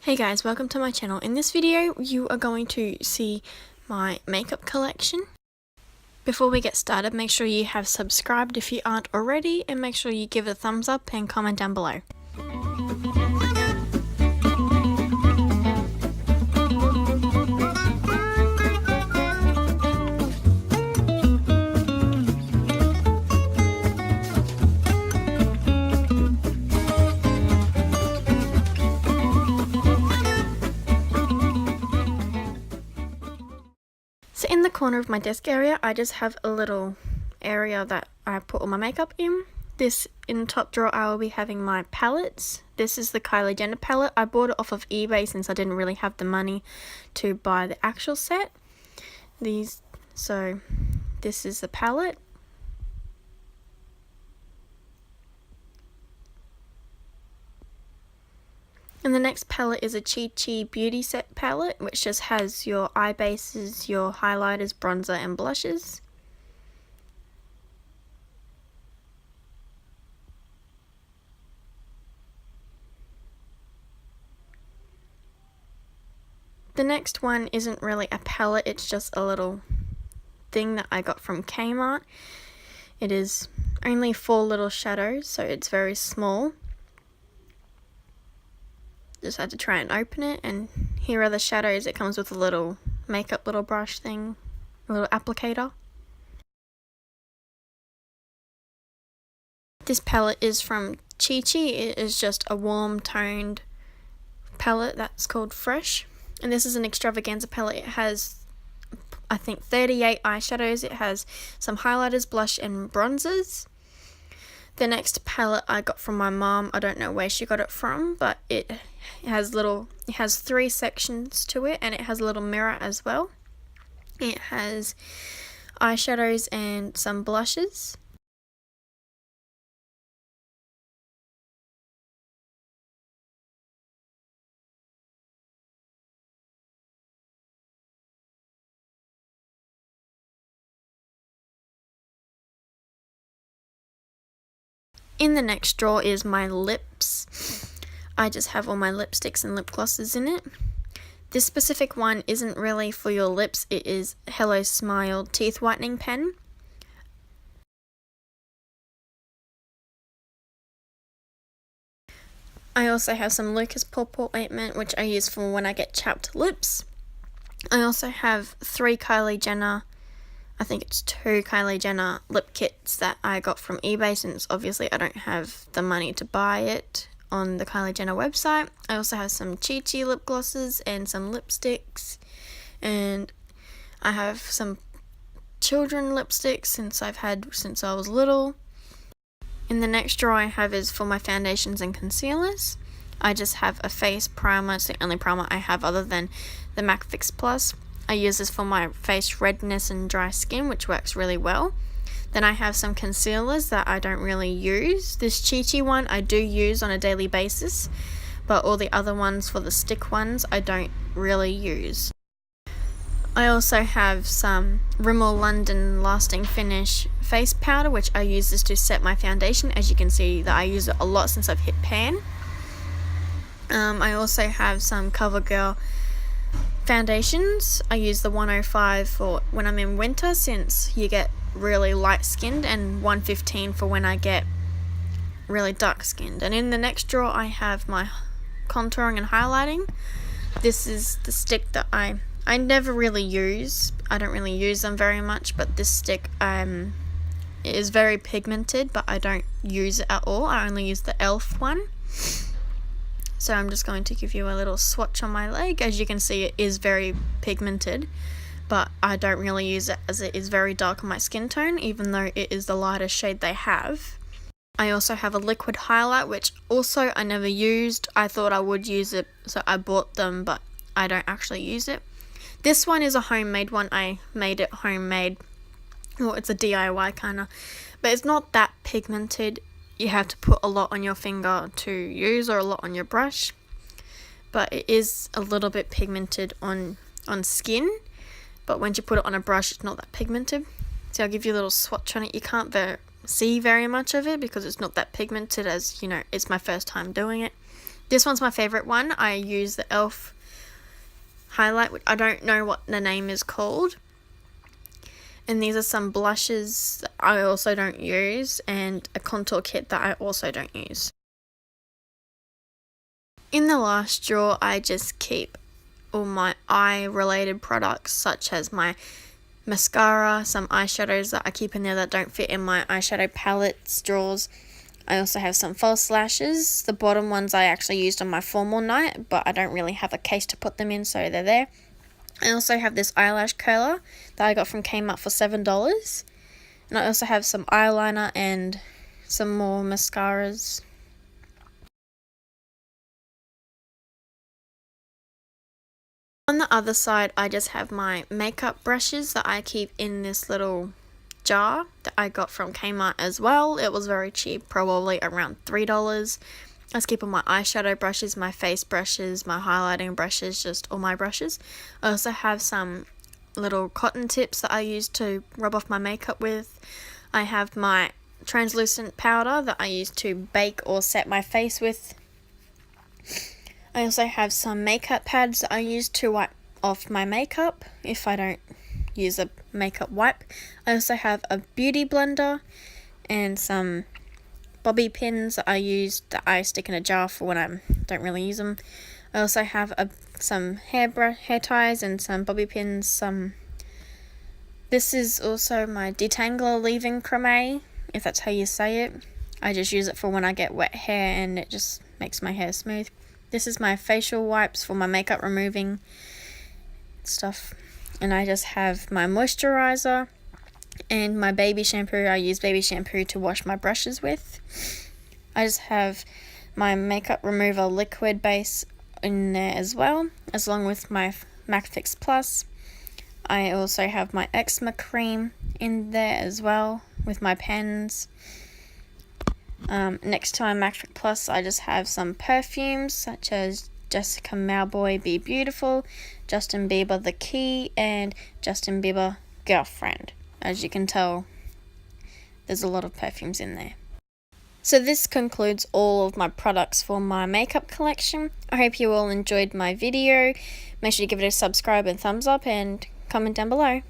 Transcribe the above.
Hey guys, welcome to my channel. In this video, you are going to see my makeup collection. Before we get started, make sure you have subscribed if you aren't already, and make sure you give it a thumbs up and comment down below. So in the corner of my desk area, I just have a little area that I put all my makeup in. This, in the top drawer, I will be having my palettes. This is the Kylie Jenner palette. I bought it off of eBay since I didn't really have the money to buy the actual set. So this is the palette. And the next palette is a Chi Chi Beauty Set palette, which just has your eye bases, your highlighters, bronzer, and blushes. The next one isn't really a palette, it's just a little thing that I got from Kmart. It is only 4 little shadows, so it's very small. Just had to try and open it, and here are the shadows. It comes with a little makeup little brush thing, a little applicator. This palette is from Chi Chi. It is just a warm toned palette that's called Fresh, and this is an extravaganza palette. It has, I think, 38 eyeshadows. It has some highlighters, blush, and bronzers. The next palette I got from my mom. I don't know where she got it from, but it has 3 sections to it, and it has a little mirror as well. It has eyeshadows and some blushes. In the next drawer is my lips. I just have all my lipsticks and lip glosses in it. This specific one isn't really for your lips. It is Hello Smile teeth whitening pen. I also have some Lucas Purple ointment, which I use for when I get chapped lips. I also have 3 Kylie Jenner, I think it's 2 Kylie Jenner lip kits that I got from eBay, since obviously I don't have the money to buy it on the Kylie Jenner website. I also have some Chi Chi lip glosses and some lipsticks, and I have some children lipsticks since I was little. In the next drawer I have is for my foundations and concealers. I just have a face primer. It's the only primer I have other than the MAC Fix Plus. I use this for my face redness and dry skin, which works really well. Then I have some concealers that I don't really use. This Chi Chi one I do use on a daily basis, but all the other ones, for the stick ones, I don't really use. I also have some Rimmel London Lasting Finish face powder, which I use this to set my foundation. As you can see that I use it a lot since I've hit pan. I also have some CoverGirl foundations. I use the 105 for when I'm in winter, since you get really light skinned, and 115 for when I get really dark skinned. And in the next drawer I have my contouring and highlighting. This is the stick that I never really use. I don't really use them very much, but this stick it is very pigmented, but I don't use it at all. I only use the e.l.f. one. So I'm just going to give you a little swatch on my leg. As you can see, it is very pigmented, but I don't really use it as it is very dark on my skin tone, even though it is the lightest shade they have. I also have a liquid highlight, which also I never used. I thought I would use it, so I bought them, but I don't actually use it. This one is a homemade one. I made it homemade. Well, it's a DIY kind of, but it's not that pigmented. You have to put a lot on your finger to use, or a lot on your brush, but it is a little bit pigmented on skin, but once you put it on a brush, it's not that pigmented. So I'll give you a little swatch on it. You can't see very much of it because it's not that pigmented, as you know, it's my first time doing it. This one's my favourite one. I use the e.l.f. highlight, which I don't know what the name is called. And these are some blushes that I also don't use, and a contour kit that I also don't use. In the last drawer, I just keep all my eye related products, such as my mascara, some eyeshadows that I keep in there that don't fit in my eyeshadow palettes drawers. I also have some false lashes. The bottom ones I actually used on my formal night, but I don't really have a case to put them in, so they're there. I also have this eyelash curler that I got from Kmart for $7. And I also have some eyeliner and some more mascaras. On the other side, I just have my makeup brushes that I keep in this little jar that I got from Kmart as well. It was very cheap, probably around $3. I just keep all my eyeshadow brushes, my face brushes, my highlighting brushes, just all my brushes. I also have some little cotton tips that I use to rub off my makeup with. I have my translucent powder that I use to bake or set my face with. I also have some makeup pads that I use to wipe off my makeup if I don't use a makeup wipe. I also have a beauty blender and some bobby pins that I use that I stick in a jar for when I don't really use them. I also have some hair ties and some bobby pins. This is also my detangler leave-in creme, if that's how you say it. I just use it for when I get wet hair and it just makes my hair smooth. This is my facial wipes for my makeup removing stuff. And I just have my moisturizer and my baby shampoo. I use baby shampoo to wash my brushes with. I just have my makeup remover liquid base in there as well, as long with my MAC Fix Plus. I also have my eczema cream in there as well with my pens. Next to my MAC Fix Plus, I just have some perfumes such as Jessica Mauboy Be Beautiful, Justin Bieber The Key, and Justin Bieber Girlfriend. As you can tell, there's a lot of perfumes in there. So this concludes all of my products for my makeup collection. I hope you all enjoyed my video. Make sure you give it a subscribe and thumbs up and comment down below.